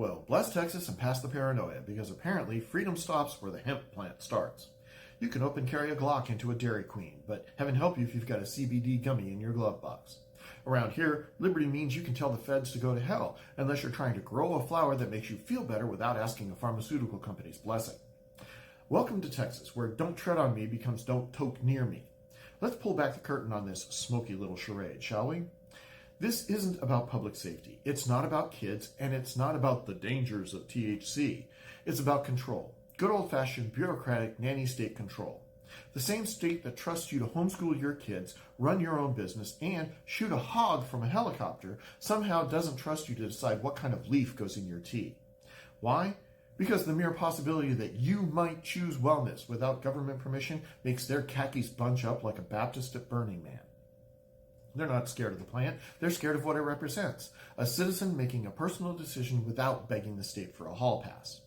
Well, bless Texas and pass the paranoia, because apparently freedom stops where the hemp plant starts. You can open carry a Glock into a Dairy Queen, but heaven help you if you've got a CBD gummy in your glove box. Around here, liberty means you can tell the feds to go to hell, unless you're trying to grow a flower that makes you feel better without asking a pharmaceutical company's blessing. Welcome to Texas, where don't tread on me becomes don't toke near me. Let's pull back the curtain on this smoky little charade, shall we? This isn't about public safety. It's not about kids, and it's not about the dangers of THC. It's about control. Good old-fashioned bureaucratic nanny state control. The same state that trusts you to homeschool your kids, run your own business, and shoot a hog from a helicopter somehow doesn't trust you to decide what kind of leaf goes in your tea. Why? Because the mere possibility that you might choose wellness without government permission makes their khakis bunch up like a Baptist at Burning Man. They're not scared of the plant. They're scared of what it represents. A citizen making a personal decision without begging the state for a hall pass.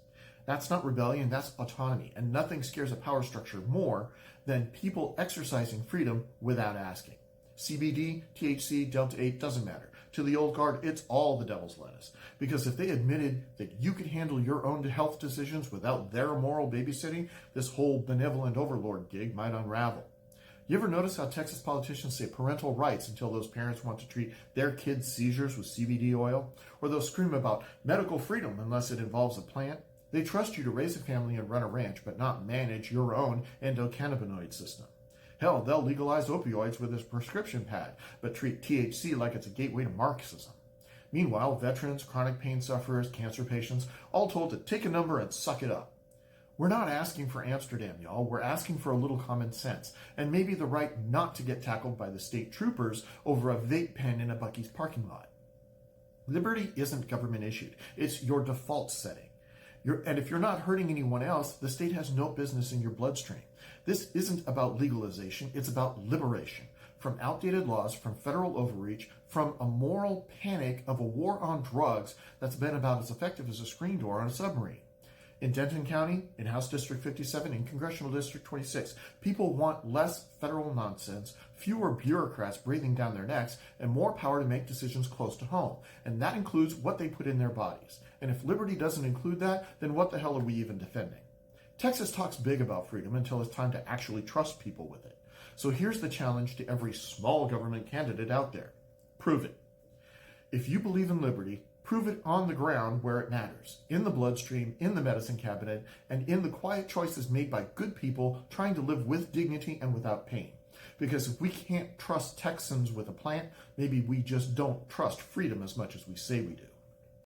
That's not rebellion, that's autonomy. And nothing scares a power structure more than people exercising freedom without asking. CBD, THC, Delta-8, doesn't matter. To the old guard, it's all the devil's lettuce. Because if they admitted that you could handle your own health decisions without their moral babysitting, this whole benevolent overlord gig might unravel. You ever notice how Texas politicians say parental rights until those parents want to treat their kids' seizures with CBD oil? Or they'll scream about medical freedom unless it involves a plant? They trust you to raise a family and run a ranch, but not manage your own endocannabinoid system. Hell, they'll legalize opioids with a prescription pad, but treat THC like it's a gateway to Marxism. Meanwhile, veterans, chronic pain sufferers, cancer patients, all told to take a number and suck it up. We're not asking for Amsterdam, y'all. We're asking for a little common sense, and maybe the right not to get tackled by the state troopers over a vape pen in a Buc-ee's parking lot. Liberty isn't government issued. It's your default setting. And if you're not hurting anyone else, the state has no business in your bloodstream. This isn't about legalization. It's about liberation from outdated laws, from federal overreach, from a moral panic of a war on drugs that's been about as effective as a screen door on a submarine. In Denton County, in House District 57, in Congressional District 26, people want less federal nonsense, fewer bureaucrats breathing down their necks, and more power to make decisions close to home. And that includes what they put in their bodies. And if liberty doesn't include that, then what the hell are we even defending? Texas talks big about freedom until it's time to actually trust people with it. So here's the challenge to every small government candidate out there. Prove it. If you believe in liberty, prove it on the ground where it matters, in the bloodstream, in the medicine cabinet, and in the quiet choices made by good people trying to live with dignity and without pain. Because if we can't trust Texans with a plant, maybe we just don't trust freedom as much as we say we do.